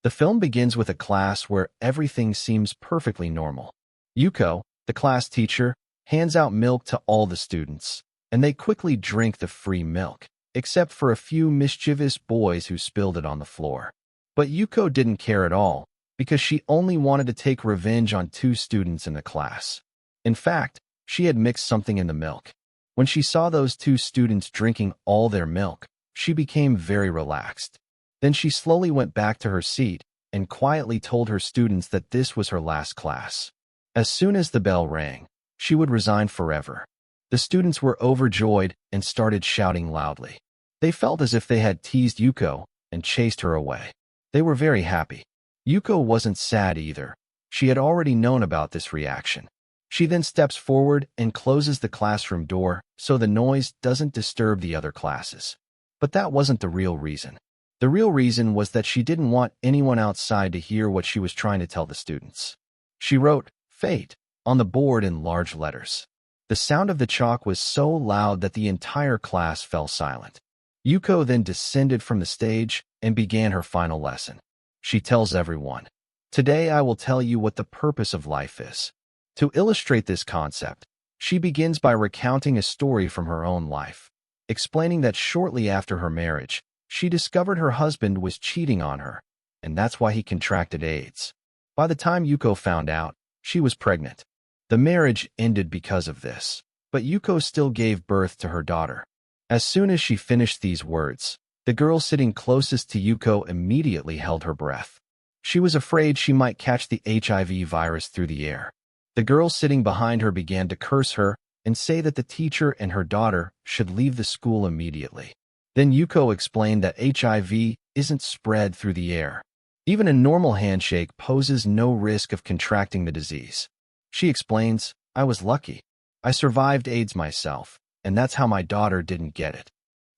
The film begins with a class where everything seems perfectly normal. Yuko, the class teacher, hands out milk to all the students, and they quickly drink the free milk, except for a few mischievous boys who spilled it on the floor. But Yuko didn't care at all, because she only wanted to take revenge on 2 students in the class. In fact, she had mixed something in the milk. When she saw those 2 students drinking all their milk, she became very relaxed. Then she slowly went back to her seat and quietly told her students that this was her last class. As soon as the bell rang, she would resign forever. The students were overjoyed and started shouting loudly. They felt as if they had teased Yuko and chased her away. They were very happy. Yuko wasn't sad either. She had already known about this reaction. She then steps forward and closes the classroom door so the noise doesn't disturb the other classes. But that wasn't the real reason. The real reason was that she didn't want anyone outside to hear what she was trying to tell the students. She wrote, "Fate," on the board in large letters. The sound of the chalk was so loud that the entire class fell silent. Yuko then descended from the stage and began her final lesson. She tells everyone, "Today I will tell you what the purpose of life is." To illustrate this concept, she begins by recounting a story from her own life, explaining that shortly after her marriage, she discovered her husband was cheating on her, and that's why he contracted AIDS. By the time Yuko found out, she was pregnant. The marriage ended because of this, but Yuko still gave birth to her daughter. As soon as she finished these words, the girl sitting closest to Yuko immediately held her breath. She was afraid she might catch the HIV virus through the air. The girl sitting behind her began to curse her and say that the teacher and her daughter should leave the school immediately. Then Yuko explained that HIV isn't spread through the air. Even a normal handshake poses no risk of contracting the disease. She explains, "I was lucky. I survived AIDS myself, and that's how my daughter didn't get it."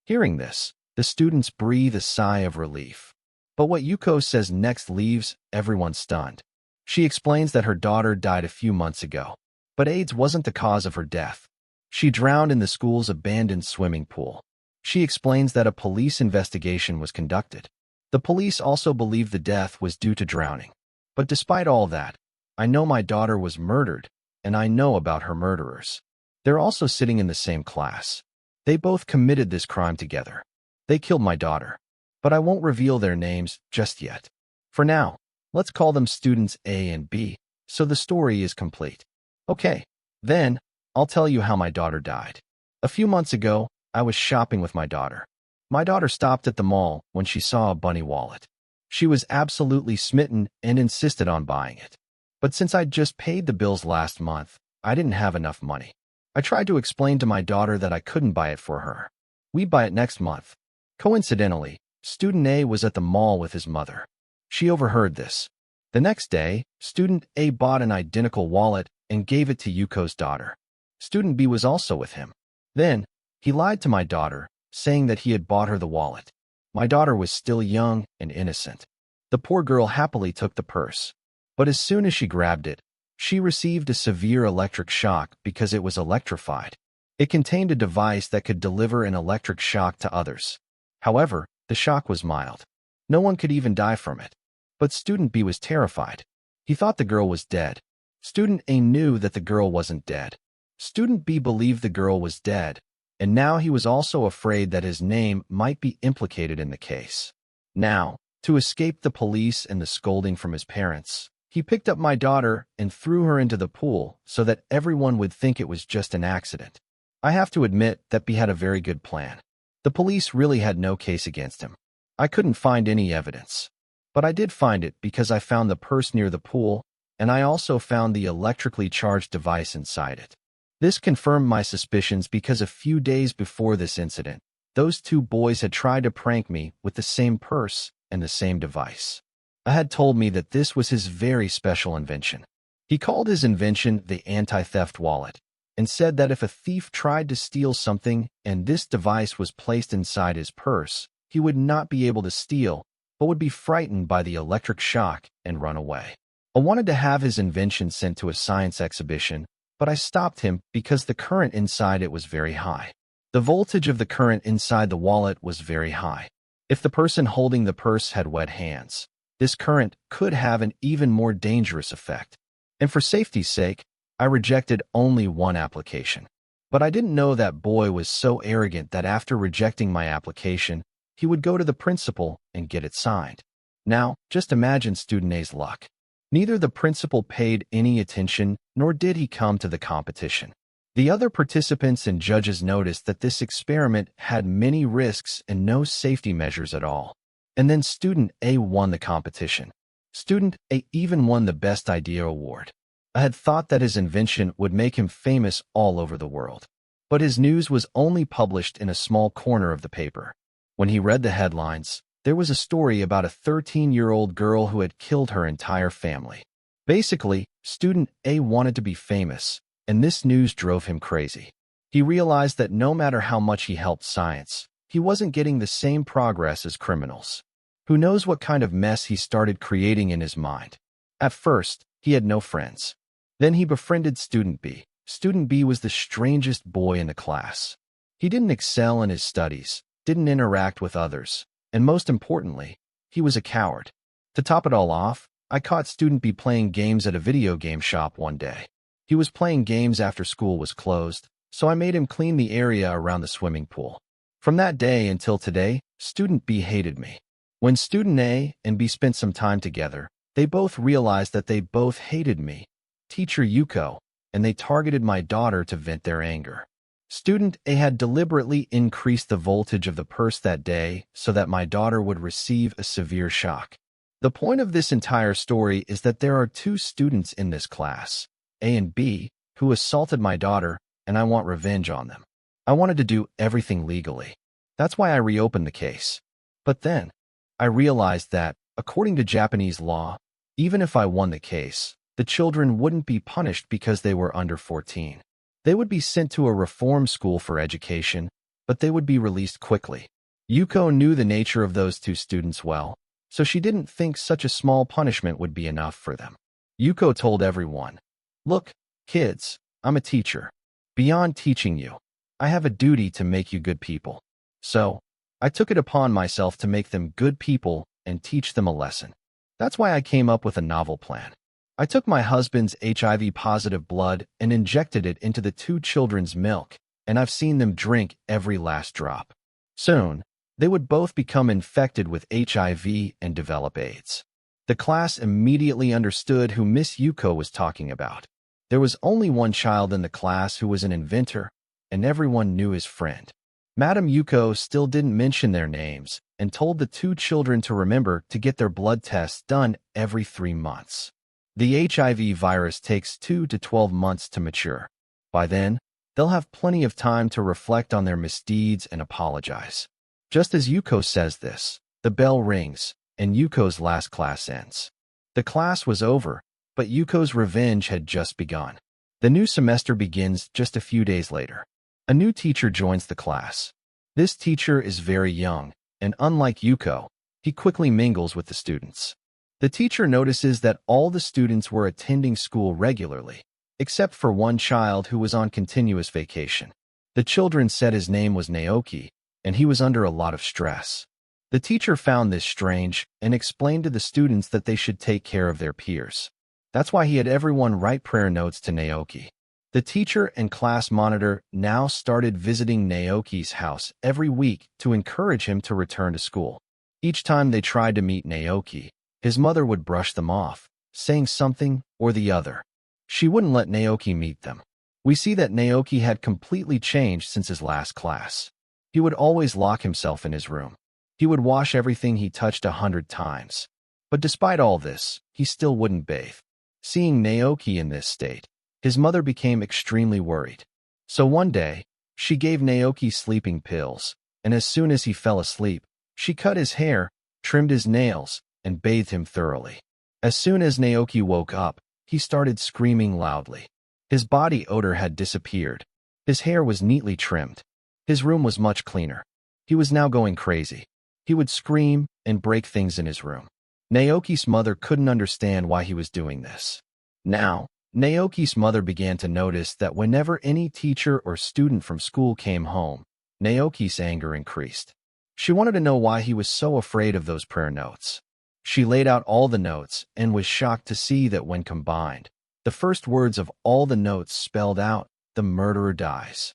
Hearing this, the students breathe a sigh of relief. But what Yuko says next leaves everyone stunned. She explains that her daughter died a few months ago, but AIDS wasn't the cause of her death. She drowned in the school's abandoned swimming pool. She explains that a police investigation was conducted. The police also believed the death was due to drowning. But despite all that, I know my daughter was murdered, and I know about her murderers. They're also sitting in the same class. They both committed this crime together. They killed my daughter, but I won't reveal their names just yet. For now, let's call them students A and B, so the story is complete. Okay, then, I'll tell you how my daughter died. A few months ago, I was shopping with my daughter. My daughter stopped at the mall when she saw a bunny wallet. She was absolutely smitten and insisted on buying it. But since I'd just paid the bills last month, I didn't have enough money. I tried to explain to my daughter that I couldn't buy it for her. We'd buy it next month. Coincidentally, student A was at the mall with his mother. She overheard this. The next day, student A bought an identical wallet and gave it to Yuko's daughter. Student B was also with him. Then, he lied to my daughter, saying that he had bought her the wallet. My daughter was still young and innocent. The poor girl happily took the purse. But as soon as she grabbed it, she received a severe electric shock because it was electrified. It contained a device that could deliver an electric shock to others. However, the shock was mild. No one could even die from it. But student B was terrified. He thought the girl was dead. Student A knew that the girl wasn't dead. Student B believed the girl was dead, and now he was also afraid that his name might be implicated in the case. Now, to escape the police and the scolding from his parents, he picked up my daughter and threw her into the pool so that everyone would think it was just an accident. I have to admit that B had a very good plan. The police really had no case against him. I couldn't find any evidence. But I did find it because I found the purse near the pool, and I also found the electrically charged device inside it. This confirmed my suspicions because a few days before this incident, those 2 boys had tried to prank me with the same purse and the same device. I had told me that this was his very special invention. He called his invention the anti-theft wallet, and said that if a thief tried to steal something and this device was placed inside his purse, he would not be able to steal, but would be frightened by the electric shock and run away. I wanted to have his invention sent to a science exhibition, but I stopped him because the current inside it was very high. The voltage of the current inside the wallet was very high. If the person holding the purse had wet hands, This current could have an even more dangerous effect. And for safety's sake, I rejected only one application. But I didn't know that boy was so arrogant that after rejecting my application, he would go to the principal and get it signed. Now, just imagine student A's luck. Neither the principal paid any attention, nor did he come to the competition. The other participants and judges noticed that this experiment had many risks and no safety measures at all. And then student A won the competition. Student A even won the Best Idea Award. I had thought that his invention would make him famous all over the world. But his news was only published in a small corner of the paper. When he read the headlines, there was a story about a 13-year-old girl who had killed her entire family. Basically, student A wanted to be famous, and this news drove him crazy. He realized that no matter how much he helped science, he wasn't getting the same progress as criminals. Who knows what kind of mess he started creating in his mind. At first, he had no friends. Then he befriended student B. Student B was the strangest boy in the class. He didn't excel in his studies, didn't interact with others, and most importantly, he was a coward. To top it all off, I caught student B playing games at a video game shop one day. He was playing games after school was closed, so I made him clean the area around the swimming pool. From that day until today, student B hated me. When student A and B spent some time together, they both realized that they both hated me, Teacher Yuko, and they targeted my daughter to vent their anger. Student A had deliberately increased the voltage of the purse that day so that my daughter would receive a severe shock. The point of this entire story is that there are two students in this class, A and B, who assaulted my daughter, and I want revenge on them. I wanted to do everything legally. That's why I reopened the case. But then, I realized that, according to Japanese law, even if I won the case, the children wouldn't be punished because they were under 14. They would be sent to a reform school for education, but they would be released quickly. Yuko knew the nature of those two students well, so she didn't think such a small punishment would be enough for them. Yuko told everyone, "Look, kids, I'm a teacher. Beyond teaching you, I have a duty to make you good people. So, I took it upon myself to make them good people and teach them a lesson. That's why I came up with a novel plan. I took my husband's HIV-positive blood and injected it into the two children's milk, and I've seen them drink every last drop. Soon, they would both become infected with HIV and develop AIDS." The class immediately understood who Miss Yuko was talking about. There was only one child in the class who was an inventor, and everyone knew his friend. Madam Yuko still didn't mention their names and told the two children to remember to get their blood tests done every 3 months. The HIV virus takes 2 to 12 months to mature. By then, they'll have plenty of time to reflect on their misdeeds and apologize. Just as Yuko says this, the bell rings, and Yuko's last class ends. The class was over, but Yuko's revenge had just begun. The new semester begins just a few days later. A new teacher joins the class. This teacher is very young, and unlike Yuko, he quickly mingles with the students. The teacher notices that all the students were attending school regularly, except for one child who was on continuous vacation. The children said his name was Naoki, and he was under a lot of stress. The teacher found this strange and explained to the students that they should take care of their peers. That's why he had everyone write prayer notes to Naoki. The teacher and class monitor now started visiting Naoki's house every week to encourage him to return to school. Each time they tried to meet Naoki, his mother would brush them off, saying something or the other. She wouldn't let Naoki meet them. We see that Naoki had completely changed since his last class. He would always lock himself in his room. He would wash everything he touched 100 times. But despite all this, he still wouldn't bathe. Seeing Naoki in this state, his mother became extremely worried. So one day, she gave Naoki sleeping pills, and as soon as he fell asleep, she cut his hair, trimmed his nails, and bathed him thoroughly. As soon as Naoki woke up, he started screaming loudly. His body odor had disappeared. His hair was neatly trimmed. His room was much cleaner. He was now going crazy. He would scream and break things in his room. Naoki's mother couldn't understand why he was doing this. Now, Naoki's mother began to notice that whenever any teacher or student from school came home, Naoki's anger increased. She wanted to know why he was so afraid of those prayer notes. She laid out all the notes and was shocked to see that when combined, the first words of all the notes spelled out, "The murderer dies."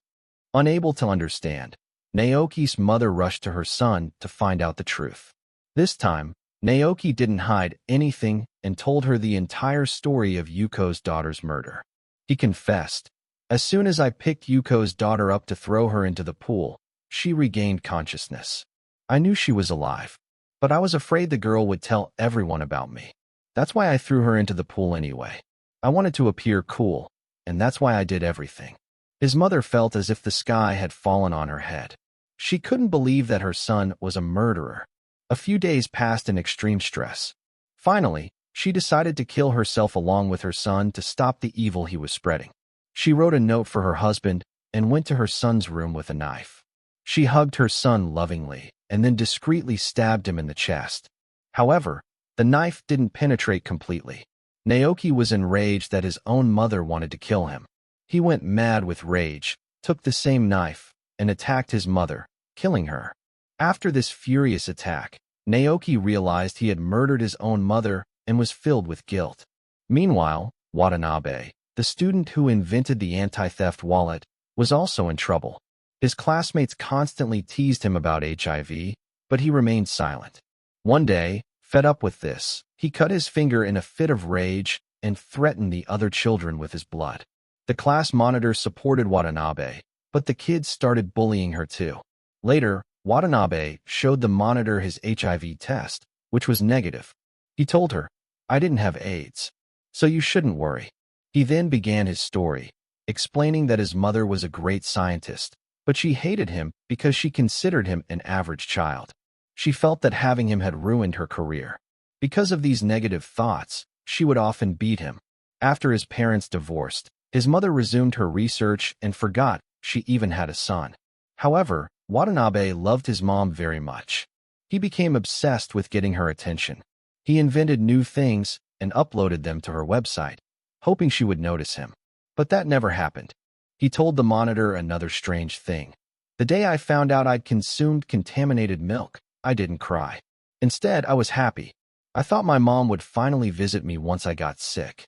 Unable to understand, Naoki's mother rushed to her son to find out the truth. This time, Naoki didn't hide anything and told her the entire story of Yuko's daughter's murder. He confessed, "As soon as I picked Yuko's daughter up to throw her into the pool, she regained consciousness. I knew she was alive, but I was afraid the girl would tell everyone about me. That's why I threw her into the pool anyway. I wanted to appear cool, and that's why I did everything." His mother felt as if the sky had fallen on her head. She couldn't believe that her son was a murderer. A few days passed in extreme stress. Finally, she decided to kill herself along with her son to stop the evil he was spreading. She wrote a note for her husband and went to her son's room with a knife. She hugged her son lovingly and then discreetly stabbed him in the chest. However, the knife didn't penetrate completely. Naoki was enraged that his own mother wanted to kill him. He went mad with rage, took the same knife, and attacked his mother, killing her. After this furious attack, Naoki realized he had murdered his own mother and was filled with guilt. Meanwhile, Watanabe, the student who invented the anti-theft wallet, was also in trouble. His classmates constantly teased him about HIV, but he remained silent. One day, fed up with this, he cut his finger in a fit of rage and threatened the other children with his blood. The class monitor supported Watanabe, but the kids started bullying her too. Later, Watanabe showed the monitor his HIV test, which was negative. He told her, "I didn't have AIDS, so you shouldn't worry." He then began his story, explaining that his mother was a great scientist, but she hated him because she considered him an average child. She felt that having him had ruined her career. Because of these negative thoughts, she would often beat him. After his parents divorced, his mother resumed her research and forgot she even had a son. However, Watanabe loved his mom very much. He became obsessed with getting her attention. He invented new things and uploaded them to her website, hoping she would notice him. But that never happened. He told the monitor another strange thing. "The day I found out I'd consumed contaminated milk, I didn't cry. Instead, I was happy. I thought my mom would finally visit me once I got sick.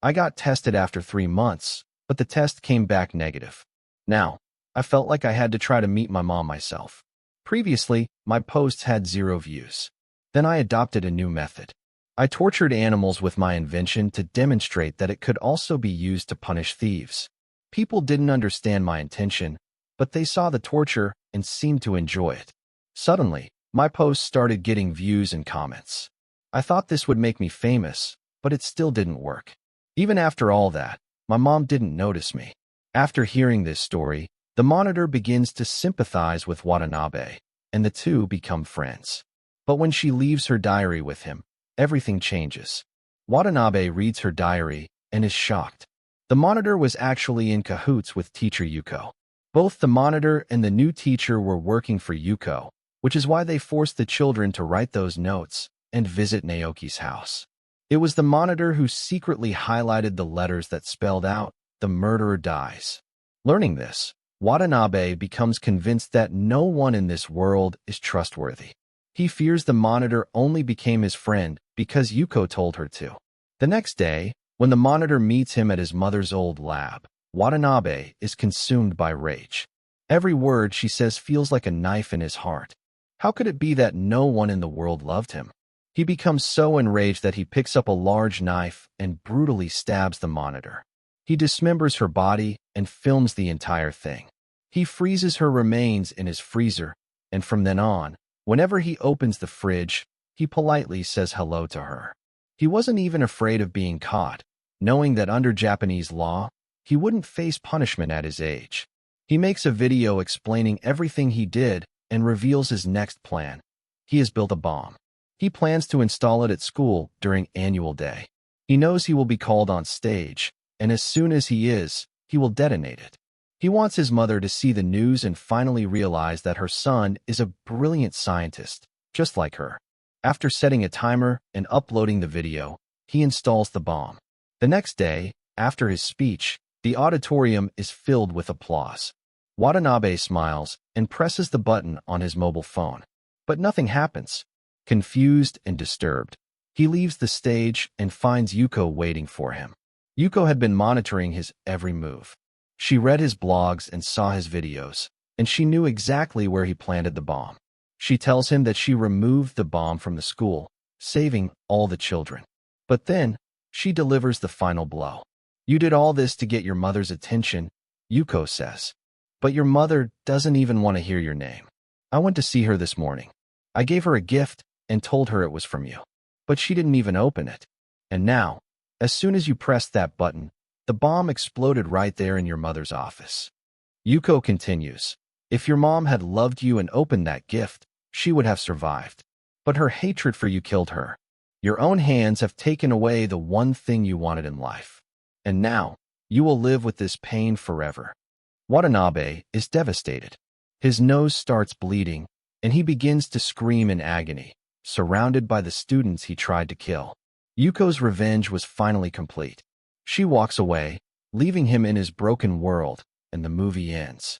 I got tested after 3 months, but the test came back negative. Now, I felt like I had to try to meet my mom myself. Previously, my posts had 0 views. Then I adopted a new method. I tortured animals with my invention to demonstrate that it could also be used to punish thieves. People didn't understand my intention, but they saw the torture and seemed to enjoy it. Suddenly, my posts started getting views and comments. I thought this would make me famous, but it still didn't work. Even after all that, my mom didn't notice me." After hearing this story, the monitor begins to sympathize with Watanabe, and the two become friends. But when she leaves her diary with him, everything changes. Watanabe reads her diary and is shocked. The monitor was actually in cahoots with Teacher Yuko. Both the monitor and the new teacher were working for Yuko, which is why they forced the children to write those notes and visit Naoki's house. It was the monitor who secretly highlighted the letters that spelled out, "The murderer dies." Learning this, Watanabe becomes convinced that no one in this world is trustworthy. He fears the monitor only became his friend because Yuko told her to. The next day, when the monitor meets him at his mother's old lab, Watanabe is consumed by rage. Every word she says feels like a knife in his heart. How could it be that no one in the world loved him? He becomes so enraged that he picks up a large knife and brutally stabs the monitor. He dismembers her body and films the entire thing. He freezes her remains in his freezer, and from then on, whenever he opens the fridge, he politely says hello to her. He wasn't even afraid of being caught, knowing that under Japanese law, he wouldn't face punishment at his age. He makes a video explaining everything he did and reveals his next plan. He has built a bomb. He plans to install it at school during annual day. He knows he will be called on stage, and as soon as he is, he will detonate it. He wants his mother to see the news and finally realize that her son is a brilliant scientist, just like her. After setting a timer and uploading the video, he installs the bomb. The next day, after his speech, the auditorium is filled with applause. Watanabe smiles and presses the button on his mobile phone. But nothing happens. Confused and disturbed, He leaves the stage and finds Yuko waiting for him. Yuko had been monitoring his every move. She read his blogs and saw his videos, and she knew exactly where he planted the bomb. She tells him that she removed the bomb from the school, saving all the children. But then, she delivers the final blow. You did all this to get your mother's attention, Yuko says. But your mother doesn't even want to hear your name. I went to see her this morning. I gave her a gift and told her it was from you. But she didn't even open it. And now, as soon as you pressed that button, the bomb exploded right there in your mother's office. Yuko continues, if your mom had loved you and opened that gift, she would have survived. But her hatred for you killed her. Your own hands have taken away the one thing you wanted in life. And now, you will live with this pain forever. Watanabe is devastated. His nose starts bleeding, and he begins to scream in agony, surrounded by the students he tried to kill. Yuko's revenge was finally complete. She walks away, leaving him in his broken world, and the movie ends.